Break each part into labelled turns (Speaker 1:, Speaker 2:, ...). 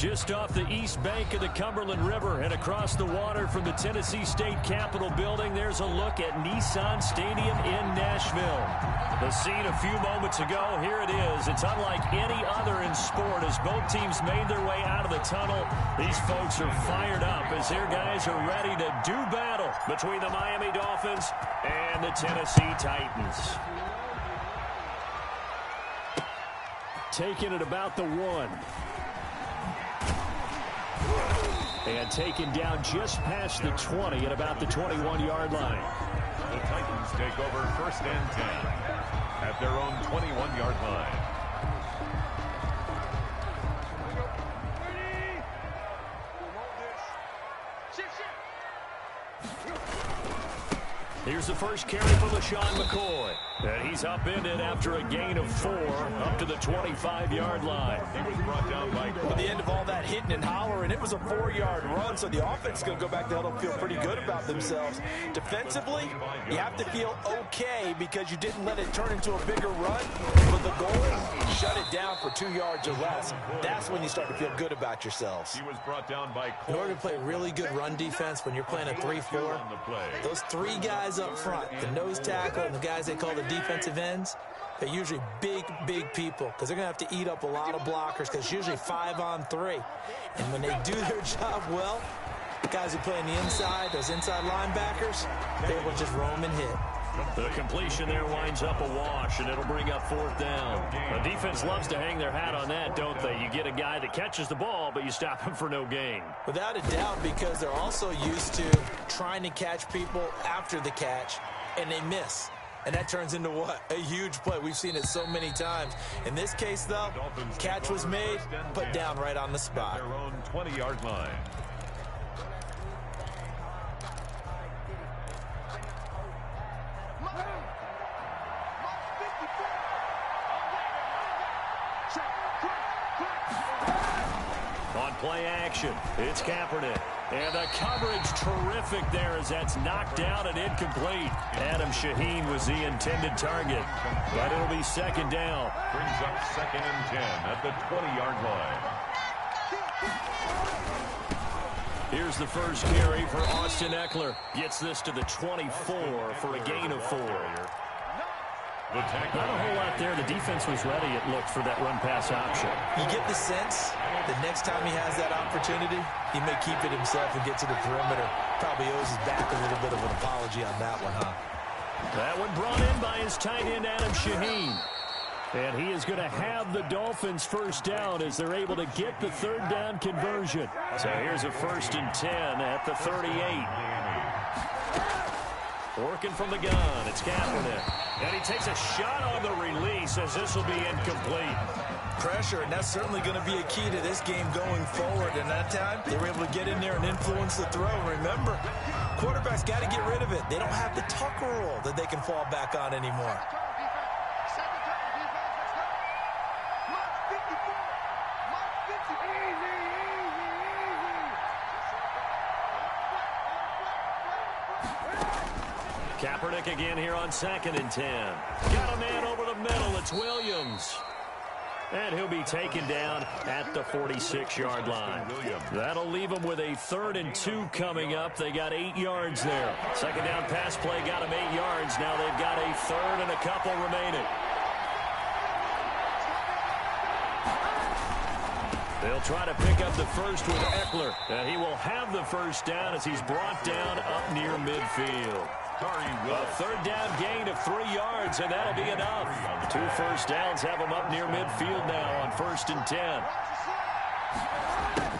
Speaker 1: Just off the east bank of the Cumberland River and across the water from the Tennessee State Capitol building, there's a look at Nissan Stadium in Nashville. The scene a few moments ago, here it is. It's unlike any other in sport as both teams made their way out of the tunnel. These folks are fired up as their guys are ready to do battle between the Miami Dolphins and the Tennessee Titans. Taking it about the 1. And taken down just past the 20 at about the 21-yard line.
Speaker 2: The Titans take over 1st and 10 at their own 21-yard line.
Speaker 1: Here's the first carry for LaShawn McCoy. And he's upended after a gain of 4 up to the 25-yard line.
Speaker 2: He was brought down by
Speaker 3: At the end of all that hitting and hollering, it was a 4-yard run, so the offense is going to go back to huddle and feel pretty good about themselves. Defensively, you have to feel okay because you didn't let it turn into a bigger run. But the goal, shut it down for 2 yards or less. That's when you start to feel good about yourselves.
Speaker 2: He was brought down by
Speaker 3: In order to play really good run defense when you're playing a 3-4, those 3 guys up front, the nose tackle and the guys they call the defensive ends, they're usually big people because they're going to have to eat up a lot of blockers because it's usually 5 on 3. And when they do their job well, the guys who play on the inside, those inside linebackers, they're able to just roam and hit.
Speaker 1: The completion there winds up a wash, and it'll bring up 4th down. The defense loves to hang their hat on that, don't they? You get a guy that catches the ball, but you stop him for no gain.
Speaker 3: Without a doubt, because they're also used to trying to catch people after the catch, and they miss. And that turns into what? A huge play. We've seen it so many times. In this case, though, catch was made, put down right on the spot.
Speaker 2: Their own 20-yard line.
Speaker 1: On play action, it's Kaepernick. And the coverage terrific there as that's knocked down and incomplete. Adam Shaheen was the intended target. But it'll be 2nd down.
Speaker 2: Brings up 2nd and 10 at the 20-yard line.
Speaker 1: Here's the first carry for Austin Eckler. Gets this to the 24 for a gain of 4. Not a whole lot there. The defense was ready, it looked, for that run-pass option.
Speaker 3: You get the sense that next time he has that opportunity, he may keep it himself and get to the perimeter. Probably owes his back a little bit of an apology on that one, huh?
Speaker 1: That one brought in by his tight end, Adam Shaheen. And he is going to have the Dolphins 1st down as they're able to get the 3rd down conversion. So here's a 1st and 10 at the 38. Working from the gun, it's Kaepernick. And he takes a shot on the release as this will be incomplete.
Speaker 3: Pressure, and that's certainly going to be a key to this game going forward. And that time, they were able to get in there and influence the throw. Remember, quarterbacks got to get rid of it. They don't have the Tucker rule that they can fall back on anymore.
Speaker 1: Kaepernick again here on 2nd and 10. Got a man over the middle. It's Williams. And he'll be taken down at the 46-yard line. That'll leave them with a 3rd and 2 coming up. They got 8 yards there. 2nd down pass play got them 8 yards. Now they've got a 3rd and a couple remaining. They'll try to pick up the first with Eckler. And he will have the 1st down as he's brought down up near midfield. A 3rd down gain of 3 yards, and that'll be enough. 2 1st downs have them up near midfield now on 1st and 10.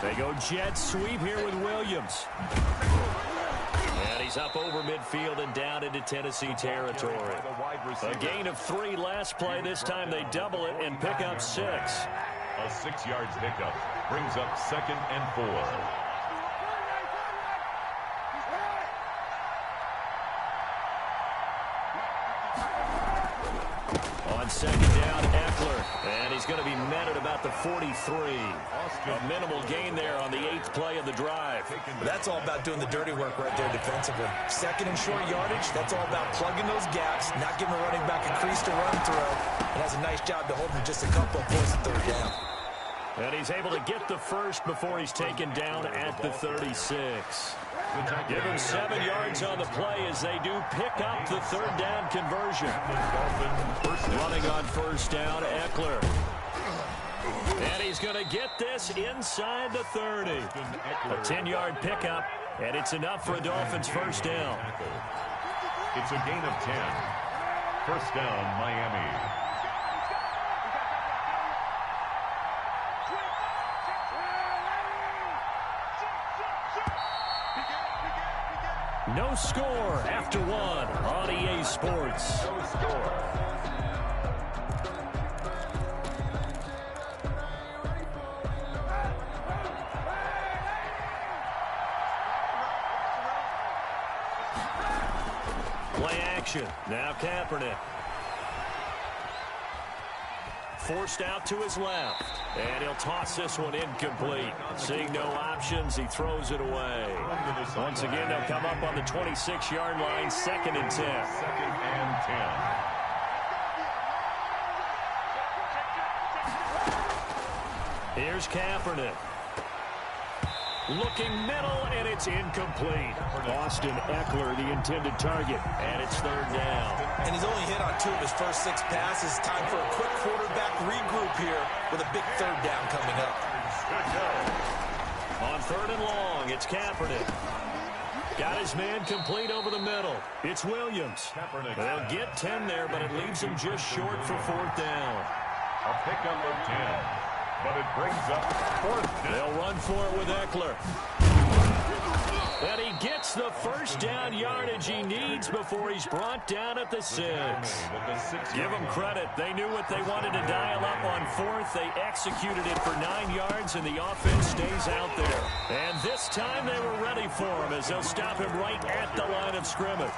Speaker 1: They go jet sweep here with Williams. And he's up over midfield and down into Tennessee territory. A gain of 3 last play. This time they double it and pick up 6.
Speaker 2: A 6-yard pickup brings up 2nd and 4.
Speaker 1: On 2nd down, Eckler. And he's going to be met at about the 43. A minimal gain there on the 8th play of the drive.
Speaker 3: That's all about doing the dirty work right there defensively. 2nd and short yardage, that's all about plugging those gaps, not giving the running back a crease to run through. And has a nice job to hold him just a couple of points at 3rd down.
Speaker 1: And he's able to get the first before he's taken down at the 36. Give him 7 yards on the play as they do pick up the third down conversion. Running on first down, Eckler. And he's going to get this inside the 30. A 10-yard pickup, and it's enough for a Dolphins first down.
Speaker 2: It's a gain of 10. First down, Miami.
Speaker 1: No score after one on EA Sports.
Speaker 2: No score.
Speaker 1: Play action. Now Kaepernick. Forced out to his left. And he'll toss this one incomplete. Seeing no options, he throws it away. Once again, they'll come up on the 26-yard line, 2nd and 10.
Speaker 2: 2nd and
Speaker 1: 10. Here's Kaepernick. Looking middle, and it's incomplete. Austin Eckler, the intended target, and it's 3rd down.
Speaker 3: And he's only hit on 2 of his first 6 passes. Time for a quick quarterback regroup here with a big 3rd down coming up.
Speaker 1: On 3rd and long, it's Kaepernick. Got his man complete over the middle. It's Williams. They'll get 10 there, but it leaves him just short for 4th down.
Speaker 2: A pickup of 10. But it brings up 4th down.
Speaker 1: They'll run for it with Eckler. And he gets the first down yardage he needs before he's brought down at the 6. Give them credit. They knew what they wanted to dial up on 4th. They executed it for 9 yards, and the offense stays out there. And this time they were ready for him as they'll stop him right at the line of scrimmage.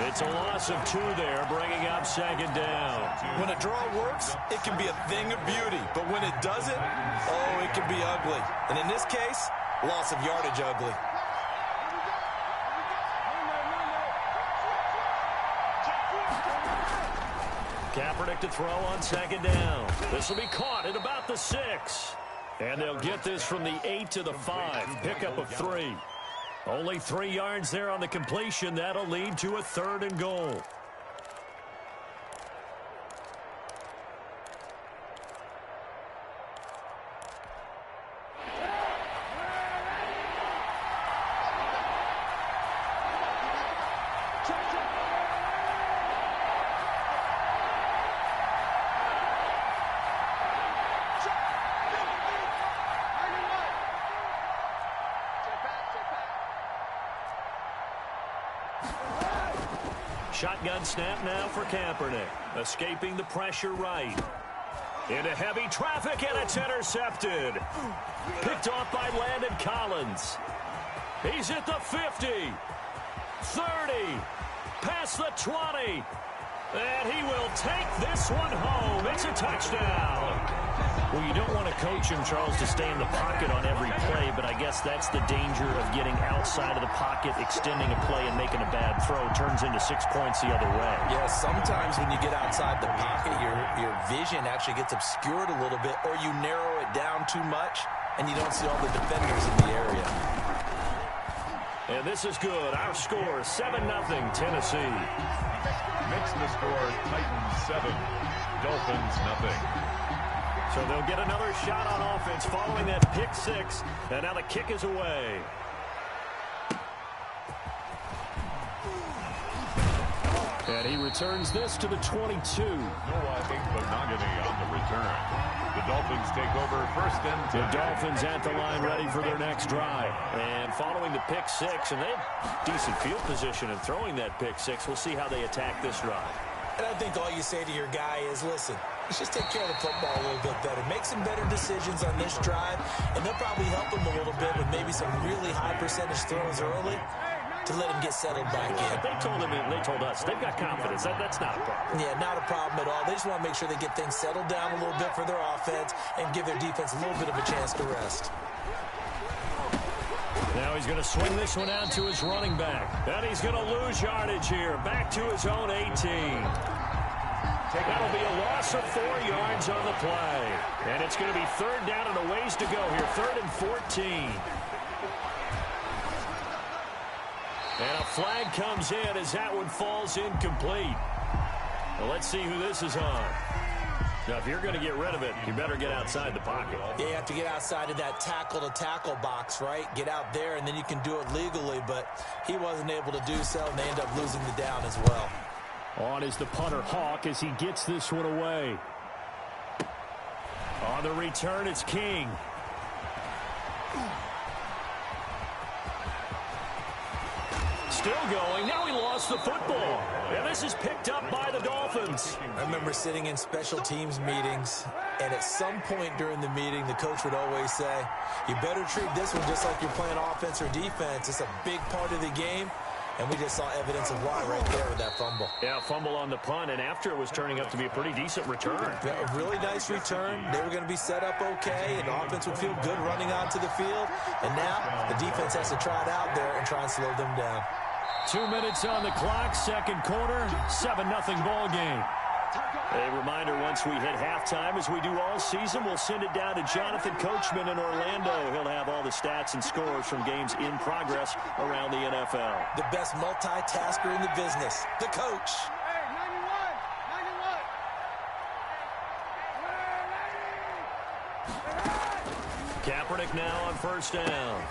Speaker 1: It's a loss of 2 there, bringing up 2nd down.
Speaker 3: When a draw works, it can be a thing of beauty. But when it doesn't, oh, it can be ugly. And in this case, loss of yardage ugly.
Speaker 1: Kaepernick to throw on 2nd down. This will be caught at about the 6. And they'll get this from the 8 to the 5. Pickup of 3. Only 3 yards there on the completion. That'll lead to a 3rd and goal. Shotgun snap now for Kaepernick. Escaping the pressure right. Into heavy traffic, and it's intercepted. Picked off by Landon Collins. He's at the 50. 30. Past the 20. And he will take this one home. It's a touchdown. Well, you don't want to coach him, Charles, to stay in the pocket on every play, but I guess that's the danger of getting outside of the pocket, extending a play, and making a bad throw. Turns into 6 points the other way.
Speaker 3: Yeah, sometimes when you get outside the pocket, your vision actually gets obscured a little bit, or you narrow it down too much, and you don't see all the defenders in the area.
Speaker 1: And this is good. Our score, 7-0, Tennessee.
Speaker 2: Makes the score Titans 7, Dolphins 0.
Speaker 1: So they'll get another shot on offense following that pick 6. And now the kick is away. And he returns this to the 22.
Speaker 2: Noah Igbenogany on the return. The Dolphins take over 1st and 10.
Speaker 1: The Dolphins at the line ready for their next drive. And following the pick 6, and they have decent field position in throwing that pick 6. We'll see how they attack this drive.
Speaker 3: And I think all you say to your guy is, listen, let's just take care of the football a little bit better. Make some better decisions on this drive, and they'll probably help him a little bit with maybe some really high percentage throws early to let him get settled back in.
Speaker 1: They told him, and they told us, they've got confidence. That's not a problem.
Speaker 3: Yeah, not a problem at all. They just want to make sure they get things settled down a little bit for their offense and give their defense a little bit of a chance to rest.
Speaker 1: Now he's going to swing this one out to his running back. And he's going to lose yardage here. Back to his own 18. That'll be a loss of 4 yards on the play. And it's going to be third down and a ways to go here. 3rd and 14. And a flag comes in as that one falls incomplete. Well, let's see who this is on. Now, if you're going to get rid of it, you better get outside the pocket.
Speaker 3: Yeah, you have to get outside of that tackle-to-tackle box, right? Get out there, and then you can do it legally. But he wasn't able to do so, and they end up losing the down as well.
Speaker 1: On is the punter, Hawk, as he gets this one away. On the return, it's King. Still going. Now he lost the football. And this is picked up by the Dolphins.
Speaker 3: I remember sitting in special teams meetings, and at some point during the meeting, the coach would always say, you better treat this one just like you're playing offense or defense. It's a big part of the game. And we just saw evidence of why right there with that fumble.
Speaker 1: Yeah, fumble on the punt, and after it was turning up to be a pretty decent return.
Speaker 3: Yeah, a really nice return. They were going to be set up okay, and the offense would feel good running onto the field. And now the defense has to try it out there and try and slow them down.
Speaker 1: 2 minutes on the clock, second quarter, 7-0 ball game. A reminder, once we hit halftime, as we do all season, we'll send it down to Jonathan Coachman in Orlando. He'll have all the stats and scores from games in progress around the NFL.
Speaker 3: The best multitasker in the business, the coach.
Speaker 1: Kaepernick now on first down.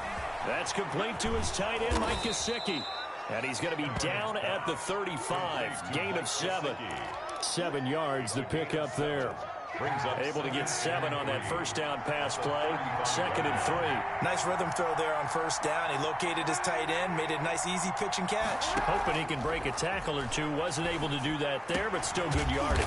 Speaker 1: That's complete to his tight end, Mike Gesicki. And he's going to be down at the 35. Gain of 7. 7 yards, the pickup there. Able to get 7 on that first down pass play. 2nd and 3.
Speaker 3: Nice rhythm throw there on first down. He located his tight end, made it a nice, easy pitch and catch.
Speaker 1: Hoping he can break a tackle or two. Wasn't able to do that there, but still good yardage.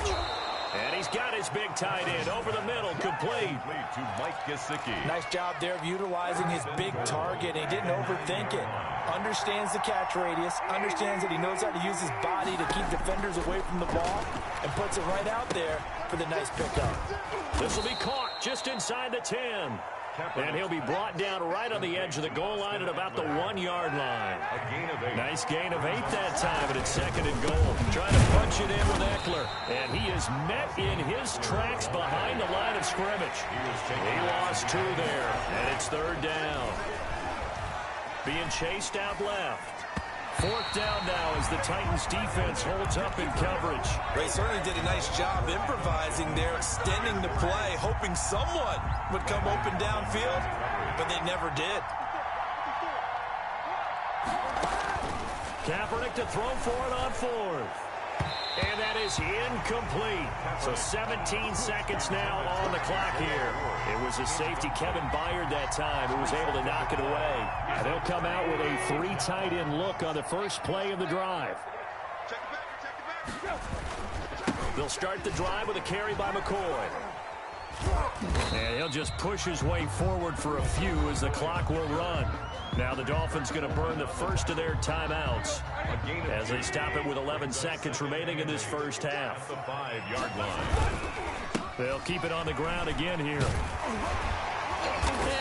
Speaker 1: And he's got his big tight end over the middle, complete
Speaker 2: to Mike Gesicki.
Speaker 3: Nice job there of utilizing his big target. He didn't overthink it. Understands the catch radius, understands that he knows how to use his body to keep defenders away from the ball, and puts it right out there for the nice pickup.
Speaker 1: This will be caught just inside the 10. And he'll be brought down right on the edge of the goal line at about the 1 yard line. Nice gain of 8 that time, and it's 2nd and goal. Trying to punch it in with Eckler. And he is met in his tracks behind the line of scrimmage. He lost 2 there, and it's 3rd down. Being chased out left. 4th down now as the Titans defense holds up in coverage.
Speaker 3: They certainly did a nice job improvising there, extending the play, hoping someone would come open downfield, but they never did.
Speaker 1: Kaepernick to throw for it on 4th. And that is incomplete. So 17 seconds now on the clock here. It was a safety, Kevin Byard, that time, who was able to knock it away. And they'll come out with a 3 tight end look on the first play of the drive. They'll start the drive with a carry by McCoy. And he'll just push his way forward for a few as the clock will run. Now the Dolphins going to burn the first of their timeouts as they stop it with 11 seconds remaining in this first half.
Speaker 2: The 5-yard line.
Speaker 1: They'll keep it on the ground again here.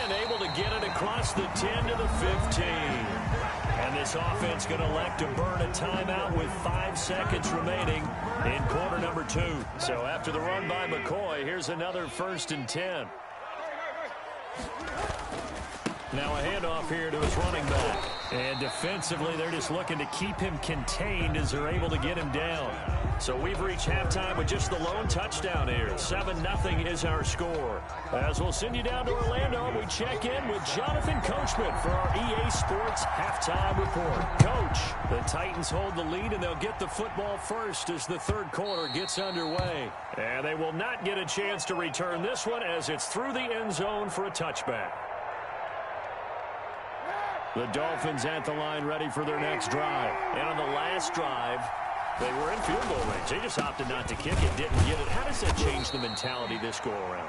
Speaker 1: And able to get it across the 10 to the 15. And this offense going to elect to burn a timeout with 5 seconds remaining in quarter number 2. So after the run by McCoy, here's another 1st and 10. Now a handoff here to his running back. And defensively, they're just looking to keep him contained as they're able to get him down. So we've reached halftime with just the lone touchdown here. 7-0 is our score. As we'll send you down to Orlando, and we check in with Jonathan Coachman for our EA Sports Halftime Report. Coach, the Titans hold the lead, and they'll get the football first as the 3rd quarter gets underway. And they will not get a chance to return this one as it's through the end zone for a touchback. The Dolphins at the line ready for their next drive. And on the last drive, they were in field goal range. They just opted not to kick it, didn't get it. How does that change the mentality this go-around?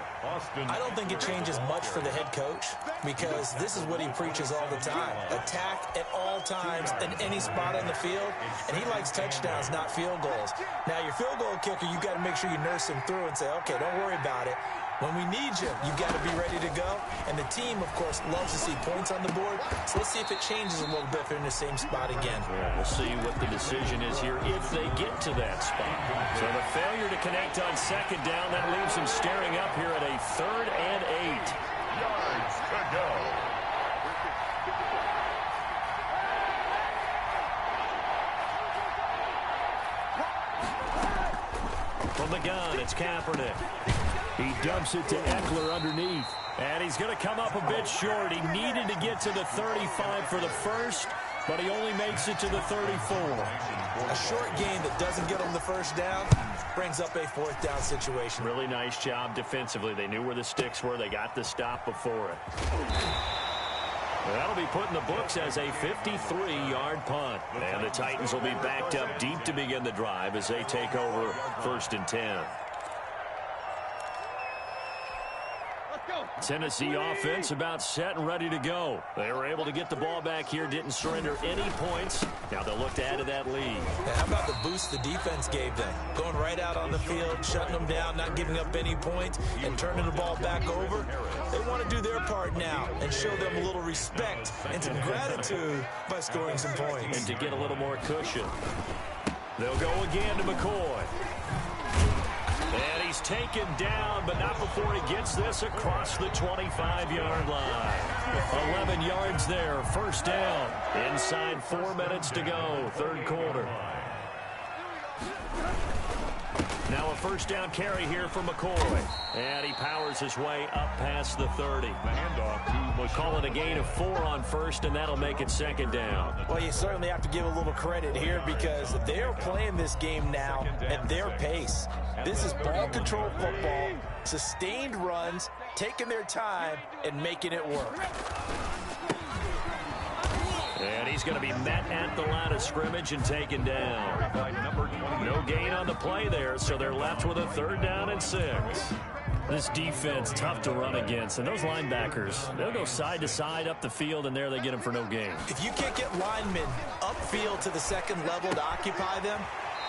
Speaker 3: I don't think it changes much for the head coach because this is what he preaches all the time. Attack at all times in any spot on the field, and he likes touchdowns, not field goals. Now, your field goal kicker, you've got to make sure you nurse him through and say, okay, don't worry about it. When we need you, you've got to be ready to go. And the team, of course, loves to see points on the board. So let's see if it changes a little bit if they're in the same spot again.
Speaker 1: Yeah, we'll see what the decision is here if they get to that spot. So the failure to connect on second down, that leaves them staring up here at a 3rd and 8.
Speaker 2: Yards to go.
Speaker 1: From the gun, it's Kaepernick. He dumps it to Eckler underneath. And he's going to come up a bit short. He needed to get to the 35 for the first, but he only makes it to the 34.
Speaker 3: A short gain that doesn't get him the first down brings up a 4th down situation.
Speaker 1: Really nice job defensively. They knew where the sticks were. They got the stop before it. That'll be put in the books as a 53-yard punt. And the Titans will be backed up deep to begin the drive as they take over 1st and 10. Tennessee offense about set and ready to go. They were able to get the ball back here, didn't surrender any points. Now they'll look to add to that lead.
Speaker 3: Now, how about the boost the defense gave them? Going right out on the field, shutting them down, not giving up any points, and turning the ball back over. They want to do their part now and show them a little respect and some gratitude by scoring some points.
Speaker 1: And to get a little more cushion. They'll go again to McCoy. And he's taken down, but not before he gets this across the 25-yard line. 11 yards there, 1st down. Inside 4 minutes to go, 3rd quarter. Now a 1st down carry here for McCoy. And he powers his way up past the 30.
Speaker 2: The handoff to
Speaker 1: We'll call it a gain of 4 on 1st, and that'll make it 2nd down.
Speaker 3: Well, you certainly have to give a little credit here because they're playing this game now at their pace. This is ball control football, sustained runs, taking their time, and making it work.
Speaker 1: And he's going to be met at the line of scrimmage and taken down. No gain on the play there, so they're left with a 3rd down and 6. This defense, tough to run against. And those linebackers, they'll go side to side up the field, and there they get them for no gain.
Speaker 3: If you can't get linemen upfield to the 2nd level to occupy them,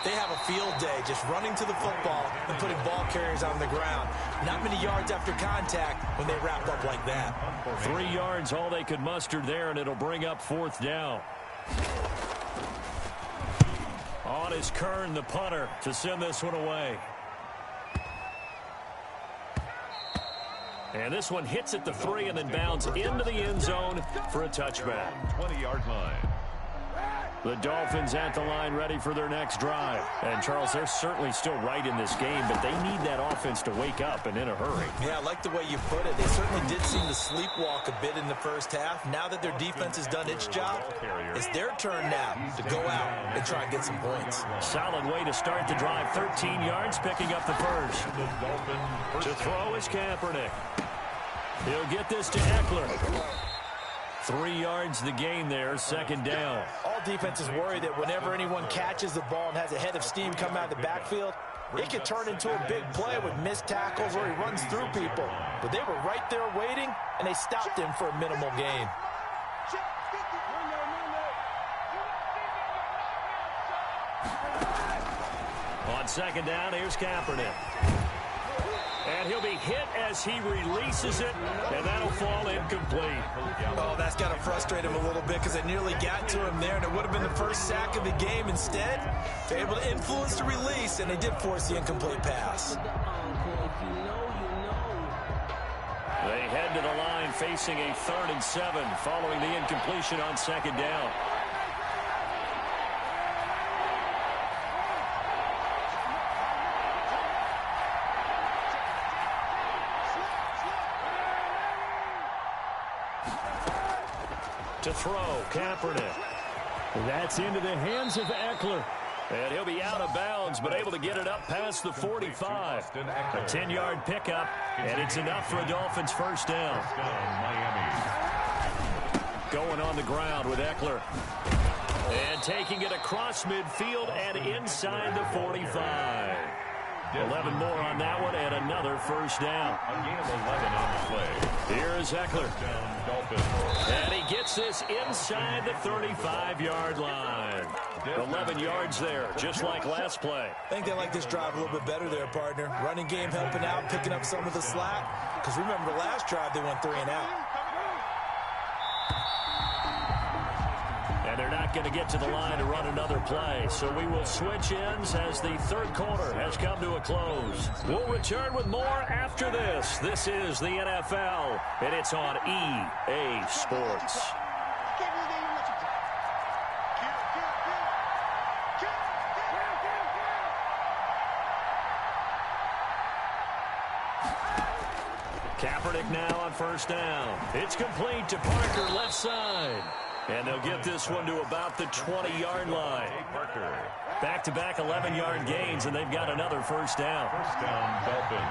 Speaker 3: they have a field day just running to the football and putting ball carriers on the ground. Not many yards after contact when they wrap up like that.
Speaker 1: 3 yards, all they could muster there, and it'll bring up 4th down. On is Kern, the punter, to send this one away. And this one hits at the 3 and then bounds into the end zone for a touchback.
Speaker 2: 20-yard line.
Speaker 1: The Dolphins at the line ready for their next drive. And, Charles, they're certainly still right in this game, but they need that offense to wake up and in a hurry.
Speaker 3: Yeah, I like the way you put it. They certainly did seem to sleepwalk a bit in the first half. Now that their defense has done its job, it's their turn now to go out and try and get some points.
Speaker 1: Solid way to start the drive. 13 yards, picking up the first. To throw is Kaepernick. He'll get this to Eckler. 3 yards the gain there, 2nd down.
Speaker 3: All defenses worry that whenever anyone catches the ball and has a head of steam come out of the backfield, it could turn into a big play with missed tackles or he runs through people. But they were right there waiting, and they stopped him for a minimal gain.
Speaker 1: On 2nd down, here's Kaepernick. And he'll be hit as he releases it, and that'll fall incomplete.
Speaker 3: Oh, that's got to frustrate him a little bit because it nearly got to him there, and it would have been the first sack of the game. Instead, they're able to influence the release, and they did force the incomplete pass.
Speaker 1: They head to the line facing a 3rd and 7 following the incompletion on 2nd down. To throw, Kaepernick. That's into the hands of Eckler. And he'll be out of bounds, but able to get it up past the 45. A 10-yard pickup, and it's enough for a Dolphins 1st down. Going on the ground with Eckler. And taking it across midfield and inside the 45. 11 more on that one and another first down.
Speaker 2: A gain of 11 on the play.
Speaker 1: Here's Eckler.
Speaker 2: Dolphins.
Speaker 1: And he gets this inside the 35-yard line. 11 yards there, just like last play.
Speaker 3: I think they like this drive a little bit better there, partner. Running game helping out, picking up some of the slack. Because remember, the last drive, they went 3 and out.
Speaker 1: And they're not going to get to the line to run another play. So we will switch ends as the third quarter has come to a close. We'll return with more after this. This is the NFL, and it's on EA Sports. Kaepernick now on first down. It's complete to Parker, left side. And they'll get this one to about the 20-yard line. Back-to-back 11-yard gains, and they've got another first down.
Speaker 2: First down, Dolphins.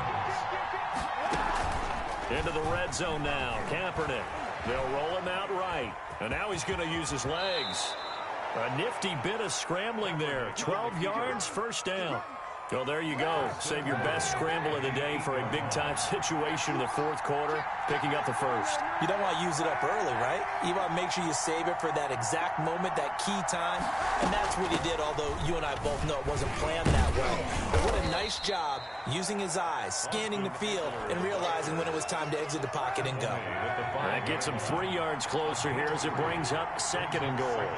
Speaker 1: Into the red zone now. Kaepernick. They'll roll him out right. And now he's going to use his legs. A nifty bit of scrambling there. 12 yards, first down. Well, there you go. Save your best scramble of the day for a big-time situation in the fourth quarter, picking up the first.
Speaker 3: You don't want to use it up early, right? You want to make sure you save it for that exact moment, that key time. And that's what he did, although you and I both know it wasn't planned that way. But what a nice job using his eyes, scanning the field, and realizing when it was time to exit the pocket and go.
Speaker 1: That gets him 3 yards closer here as it brings up second and goal.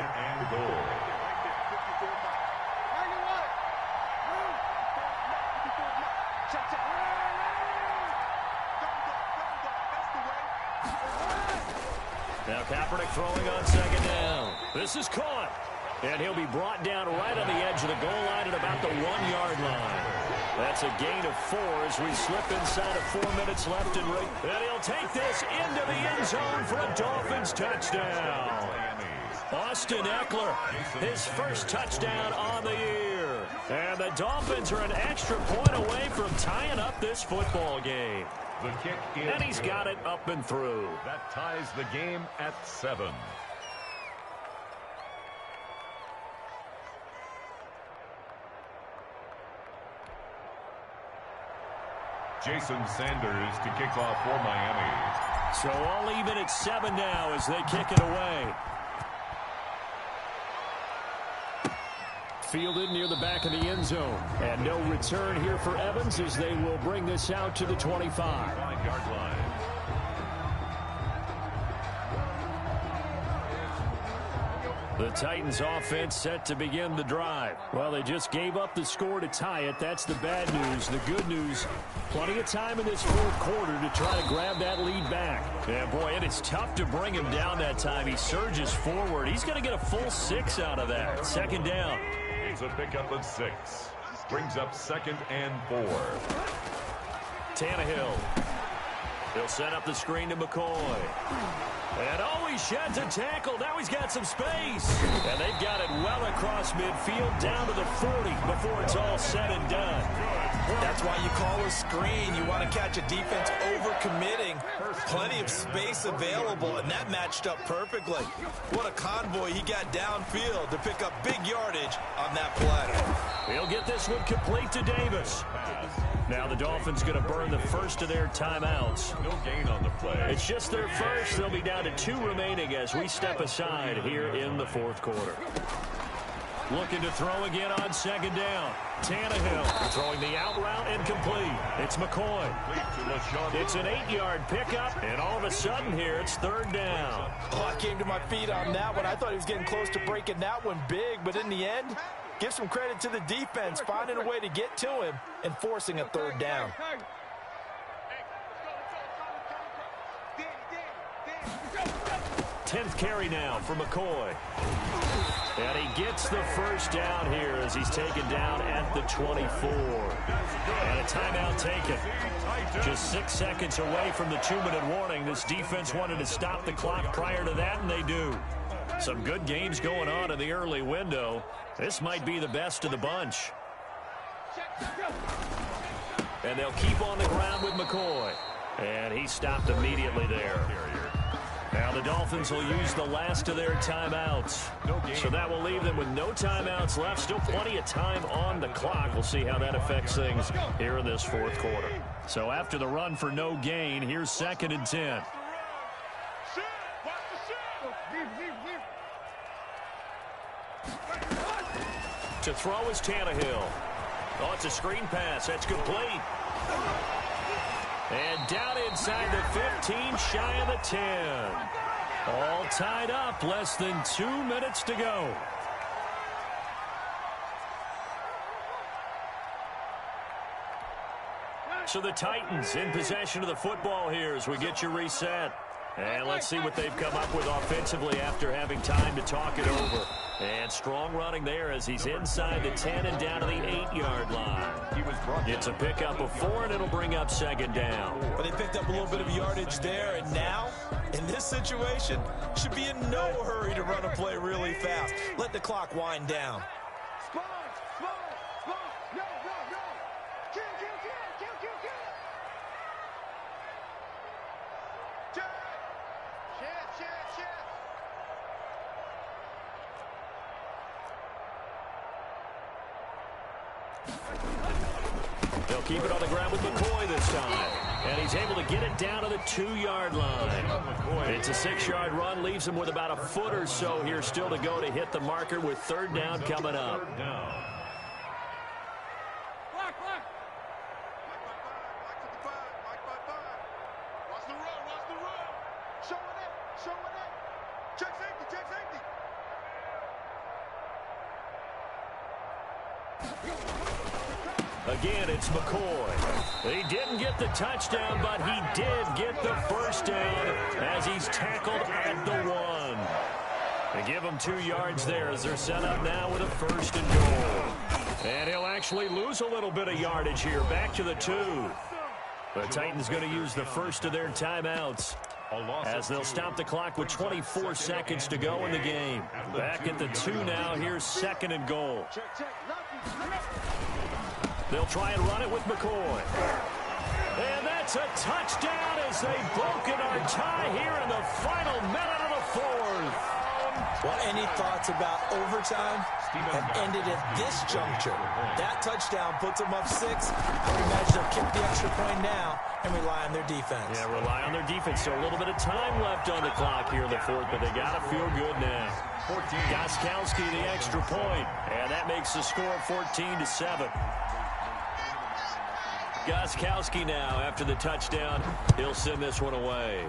Speaker 1: Now Kaepernick throwing on second down. This is caught. And he'll be brought down right on the edge of the goal line at about the 1-yard line. That's a gain of 4 as we slip inside of 4 minutes left in right. And he'll take this into the end zone for a Dolphins touchdown. Austin Eckler, his first touchdown on the year. And the Dolphins are an extra point away from tying up this football game.
Speaker 2: The kick is
Speaker 1: and he's got it up and through.
Speaker 2: That ties the game at 7. Jason Sanders to kick off for Miami.
Speaker 1: So all even at 7 now as they kick it away. Fielded near the back of the end zone. And no return here for Evans as they will bring this out to the 25.
Speaker 2: 5-yard line.
Speaker 1: The Titans offense set to begin the drive. Well, they just gave up the score to tie it. That's the bad news. The good news, plenty of time in this fourth quarter to try to grab that lead back. Yeah, boy, it is tough to bring him down that time. He surges forward. He's going to get a full 6 out of that. Second down.
Speaker 2: It's a pickup of 6. Brings up 2nd and 4.
Speaker 1: Tannehill. He'll set up the screen to McCoy. And oh, he sheds a tackle. Now he's got some space. And they've got it well across midfield down to the 40 before it's all said and done.
Speaker 3: That's why you call a screen. You want to catch a defense over-committing. Plenty of space available, and that matched up perfectly. What a convoy he got downfield to pick up big yardage on that play.
Speaker 1: He'll get this one complete to Davis. Now the Dolphins going to burn the first of their timeouts.
Speaker 2: No gain on the play.
Speaker 1: It's just their first. They'll be down to 2 remaining as we step aside here in the fourth quarter. Looking to throw again on second down. Tannehill throwing the out route incomplete. It's McCoy. It's an 8-yard pickup, and all of a sudden here it's 3rd down.
Speaker 3: Oh, I came to my feet on that one. I thought he was getting close to breaking that one big, but in the end, give some credit to the defense, finding a way to get to him and forcing a 3rd down.
Speaker 1: 10th carry now for McCoy. And he gets the first down here as he's taken down at the 24. And a timeout taken. Just 6 seconds away from the 2-minute warning. This defense wanted to stop the clock prior to that, and they do. Some good games going on in the early window. This might be the best of the bunch. And they'll keep on the ground with McCoy. And he stopped immediately there. Now the Dolphins will use the last of their timeouts. So that will leave them with no timeouts left. Still plenty of time on the clock. We'll see how that affects things here in this fourth quarter. So after the run for no gain, here's 2nd and 10. To throw is Tannehill. Oh, it's a screen pass. That's complete. And down inside the 15, shy of the 10. All tied up, less than 2 minutes to go. So the Titans in possession of the football here as we get you reset. And let's see what they've come up with offensively after having time to talk it over. And strong running there as he's inside the 10 and down to the 8-yard line. It's a pickup of 4, and it'll bring up 2nd down.
Speaker 3: But they picked up a little bit of yardage there, and now, in this situation, should be in no hurry to run a play really fast. Let the clock wind down.
Speaker 1: They'll keep it on the ground with McCoy this time. And he's able to get it down to the 2-yard line. It's a 6-yard run, leaves him with about a foot or so here still to go to hit the marker with 3rd down coming up. Again, it's McCoy. He didn't get the touchdown, but he did get the 1st down as he's tackled at the 1. They give him 2 yards there as they're set up now with a 1st and goal. And he'll actually lose a little bit of yardage here, back to the 2. The Titans going to use the first of their timeouts as they'll stop the clock with 24 seconds to go in the game. Back at the 2 now. Here's 2nd and goal. They'll try and run it with McCoy. And that's a touchdown as they've broken our tie here in the final minute of the 4th.
Speaker 3: Well, any thoughts about overtime have ended at this juncture. That touchdown puts them up 6. I would imagine they'll kick the extra point now and rely on their defense.
Speaker 1: Yeah, rely on their defense. So a little bit of time left on the clock here in the 4th, but they got to feel good now. Gostkowski the extra point, and that makes the score 14-7. Gostkowski now, after the touchdown, he'll send this one away.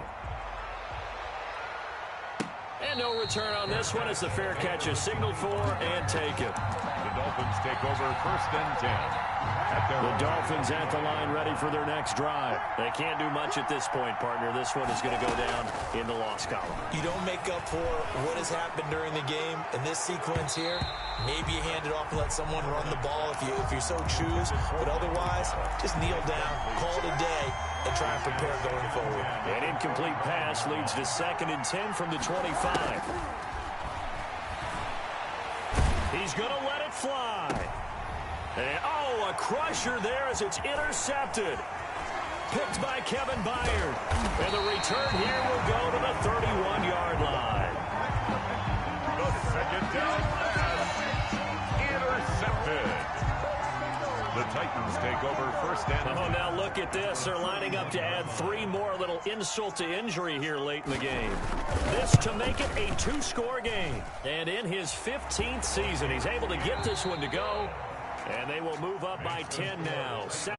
Speaker 1: And no return on this one as the fair catch is signaled for and taken.
Speaker 2: The Dolphins take over 1st and 10.
Speaker 1: The Dolphins at the line ready for their next drive. They can't do much at this point, partner. This one is going to go down in the loss column.
Speaker 3: You don't make up for what has happened during the game. In this sequence here, maybe you hand it off and let someone run the ball if you so choose. But otherwise, just kneel down, call it a day, and try and prepare going forward.
Speaker 1: An incomplete pass leads to 2nd and 10 from the 25. He's going to let it fly. And, a crusher there as it's intercepted. Picked by Kevin Byard. And the return here will go to the 31-yard line.
Speaker 2: The 2nd down pass intercepted. The Titans take over 1st and 10.
Speaker 1: Now look at this. They're lining up to add 3 more. A little insult to injury here late in the game. This to make it a 2-score game. And in his 15th season, he's able to get this one to go. And they will move up by 10 now. 2nd